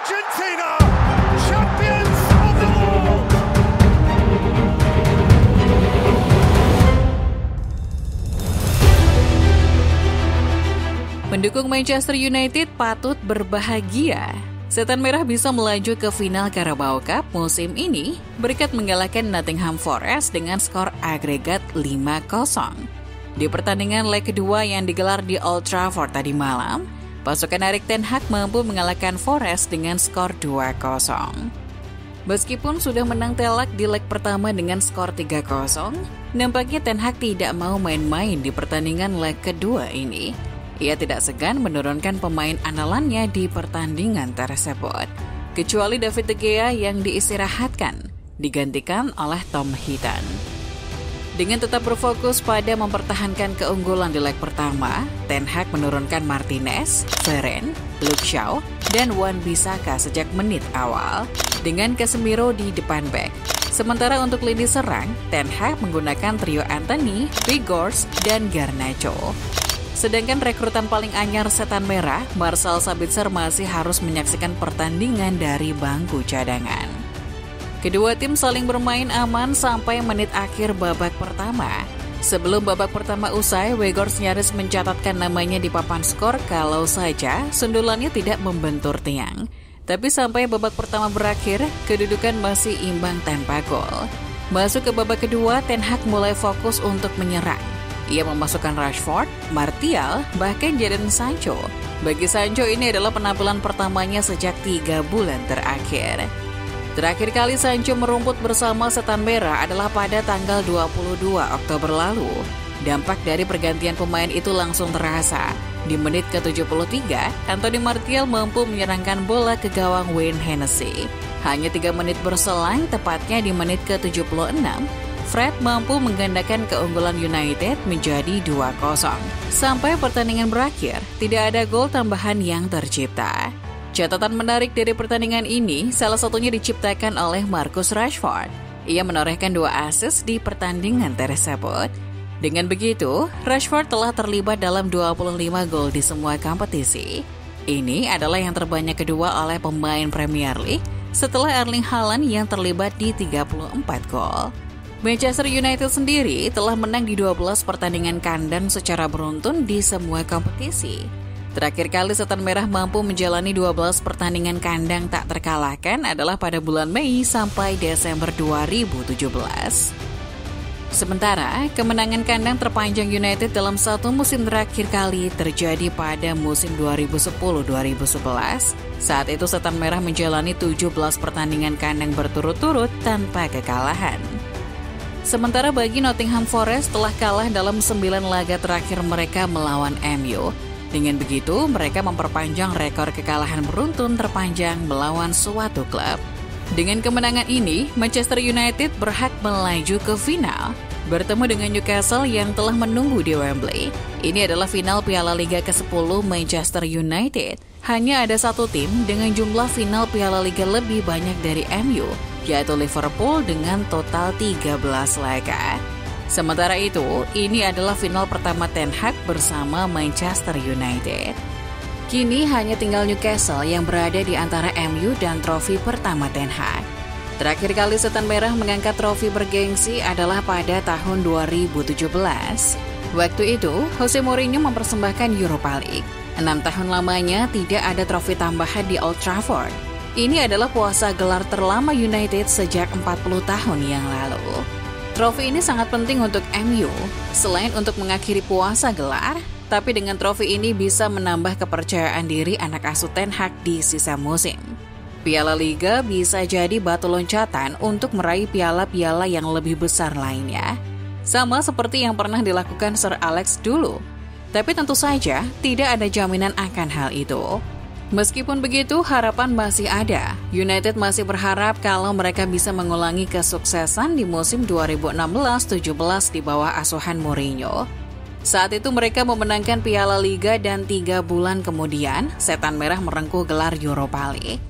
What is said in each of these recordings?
Argentina, champions of the world. Pendukung Manchester United patut berbahagia. Setan Merah bisa melaju ke final Carabao Cup musim ini berkat mengalahkan Nottingham Forest dengan skor agregat 5-0. Di pertandingan leg kedua yang digelar di Old Trafford tadi malam, pasukan Erik ten Hag mampu mengalahkan Forest dengan skor 2-0. Meskipun sudah menang telak di leg pertama dengan skor 3-0, nampaknya ten Hag tidak mau main-main di pertandingan leg kedua ini. Ia tidak segan menurunkan pemain andalannya di pertandingan tersebut, kecuali David De Gea yang diistirahatkan, digantikan oleh Tom Heaton. Dengan tetap berfokus pada mempertahankan keunggulan di leg pertama, ten Hag menurunkan Martinez, Varane, Luke Shaw, dan Wan-Bissaka sejak menit awal, dengan Casemiro di depan bek. Sementara untuk lini serang, ten Hag menggunakan trio Antony, Weghorst, dan Garnacho. Sedangkan rekrutan paling anyar Setan Merah, Marcel Sabitzer masih harus menyaksikan pertandingan dari bangku cadangan. Kedua tim saling bermain aman sampai menit akhir babak pertama. Sebelum babak pertama usai, Weghorst nyaris mencatatkan namanya di papan skor kalau saja sundulannya tidak membentur tiang. Tapi sampai babak pertama berakhir, kedudukan masih imbang tanpa gol. Masuk ke babak kedua, ten Hag mulai fokus untuk menyerang. Ia memasukkan Rashford, Martial, bahkan Jadon Sancho. Bagi Sancho ini adalah penampilan pertamanya sejak 3 bulan terakhir. Terakhir kali Sancho merumput bersama Setan Merah adalah pada tanggal 22 Oktober lalu. Dampak dari pergantian pemain itu langsung terasa. Di menit ke-73, Anthony Martial mampu menyerangkan bola ke gawang Wayne Hennessy. Hanya 3 menit berselang, tepatnya di menit ke-76, Fred mampu menggandakan keunggulan United menjadi 2-0. Sampai pertandingan berakhir, tidak ada gol tambahan yang tercipta. Catatan menarik dari pertandingan ini, salah satunya diciptakan oleh Marcus Rashford. Ia menorehkan 2 assist di pertandingan tersebut. Dengan begitu, Rashford telah terlibat dalam 25 gol di semua kompetisi. Ini adalah yang terbanyak kedua oleh pemain Premier League setelah Erling Haaland yang terlibat di 34 gol. Manchester United sendiri telah menang di 12 pertandingan kandang secara beruntun di semua kompetisi. Terakhir kali Setan Merah mampu menjalani 12 pertandingan kandang tak terkalahkan adalah pada bulan Mei sampai Desember 2017. Sementara, kemenangan kandang terpanjang United dalam satu musim terakhir kali terjadi pada musim 2010-2011. Saat itu Setan Merah menjalani 17 pertandingan kandang berturut-turut tanpa kekalahan. Sementara bagi Nottingham Forest telah kalah dalam 9 laga terakhir mereka melawan MU. Dengan begitu, mereka memperpanjang rekor kekalahan beruntun terpanjang melawan suatu klub. Dengan kemenangan ini, Manchester United berhak melaju ke final, bertemu dengan Newcastle yang telah menunggu di Wembley. Ini adalah final Piala Liga ke-10 Manchester United. Hanya ada satu tim dengan jumlah final Piala Liga lebih banyak dari MU, yaitu Liverpool dengan total 13 laga. Sementara itu, ini adalah final pertama ten Hag bersama Manchester United. Kini hanya tinggal Newcastle yang berada di antara MU dan trofi pertama ten Hag. Terakhir kali Setan Merah mengangkat trofi bergengsi adalah pada tahun 2017. Waktu itu, Jose Mourinho mempersembahkan Europa League. 6 tahun lamanya tidak ada trofi tambahan di Old Trafford. Ini adalah puasa gelar terlama United sejak 40 tahun yang lalu. Trofi ini sangat penting untuk MU, selain untuk mengakhiri puasa gelar, tapi dengan trofi ini bisa menambah kepercayaan diri anak asuh ten Hag di sisa musim. Piala Liga bisa jadi batu loncatan untuk meraih piala-piala yang lebih besar lainnya. Sama seperti yang pernah dilakukan Sir Alex dulu. Tapi tentu saja tidak ada jaminan akan hal itu. Meskipun begitu, harapan masih ada. United masih berharap kalau mereka bisa mengulangi kesuksesan di musim 2016-17 di bawah asuhan Mourinho. Saat itu mereka memenangkan Piala Liga dan 3 bulan kemudian, Setan Merah merengkuh gelar Europa League.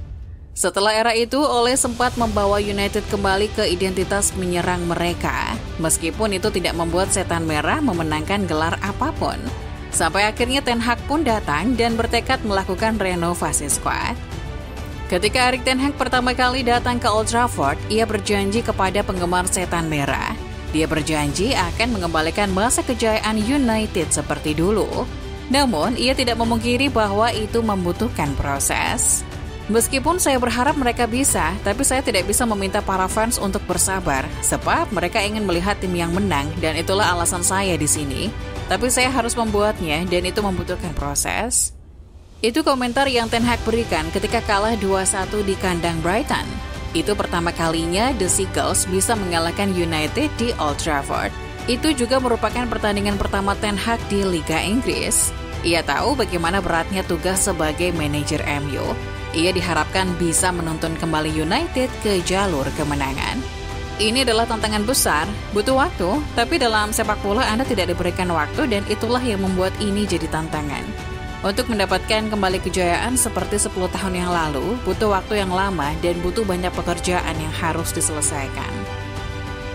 Setelah era itu, Ole sempat membawa United kembali ke identitas menyerang mereka, meskipun itu tidak membuat Setan Merah memenangkan gelar apapun. Sampai akhirnya Ten Hag pun datang dan bertekad melakukan renovasi skuad. Ketika Erik ten Hag pertama kali datang ke Old Trafford, ia berjanji kepada penggemar Setan Merah. Dia berjanji akan mengembalikan masa kejayaan United seperti dulu. Namun, ia tidak memungkiri bahwa itu membutuhkan proses. Meskipun saya berharap mereka bisa, tapi saya tidak bisa meminta para fans untuk bersabar, sebab mereka ingin melihat tim yang menang, dan itulah alasan saya di sini. Tapi saya harus membuatnya, dan itu membutuhkan proses. Itu komentar yang Ten Hag berikan ketika kalah 2-1 di kandang Brighton. Itu pertama kalinya The Seagulls bisa mengalahkan United di Old Trafford. Itu juga merupakan pertandingan pertama Ten Hag di Liga Inggris. Ia tahu bagaimana beratnya tugas sebagai manajer MU. Ia diharapkan bisa menuntun kembali United ke jalur kemenangan. Ini adalah tantangan besar, butuh waktu, tapi dalam sepak bola Anda tidak diberikan waktu dan itulah yang membuat ini jadi tantangan. Untuk mendapatkan kembali kejayaan seperti 10 tahun yang lalu, butuh waktu yang lama dan butuh banyak pekerjaan yang harus diselesaikan.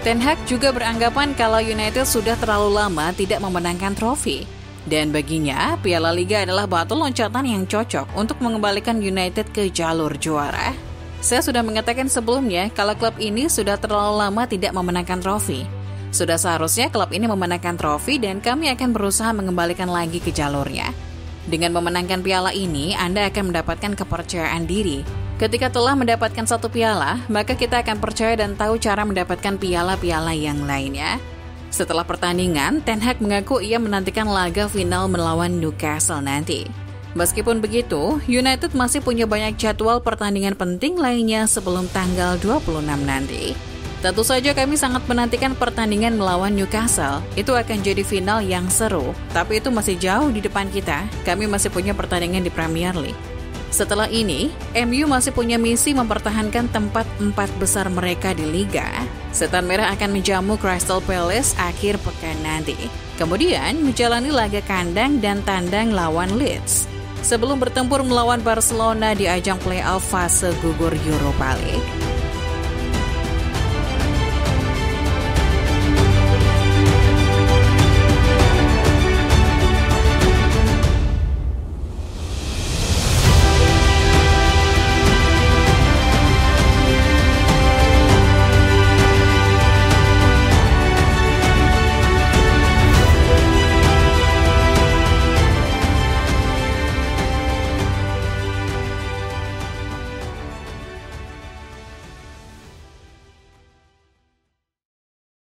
Ten Hag juga beranggapan kalau United sudah terlalu lama tidak memenangkan trofi. Dan baginya, Piala Liga adalah batu loncatan yang cocok untuk mengembalikan United ke jalur juara. Saya sudah mengatakan sebelumnya kalau klub ini sudah terlalu lama tidak memenangkan trofi. Sudah seharusnya klub ini memenangkan trofi dan kami akan berusaha mengembalikan lagi ke jalurnya. Dengan memenangkan piala ini, Anda akan mendapatkan kepercayaan diri. Ketika telah mendapatkan satu piala, maka kita akan percaya dan tahu cara mendapatkan piala-piala yang lainnya. Setelah pertandingan, Ten Hag mengaku ia menantikan laga final melawan Newcastle nanti. Meskipun begitu, United masih punya banyak jadwal pertandingan penting lainnya sebelum tanggal 26 nanti. Tentu saja kami sangat menantikan pertandingan melawan Newcastle. Itu akan jadi final yang seru, tapi itu masih jauh di depan kita. Kami masih punya pertandingan di Premier League. Setelah ini, MU masih punya misi mempertahankan tempat 4 besar mereka di Liga. Setan Merah akan menjamu Crystal Palace akhir pekan nanti. Kemudian menjalani laga kandang dan tandang lawan Leeds. Sebelum bertempur melawan Barcelona di ajang playoff fase gugur Europa League.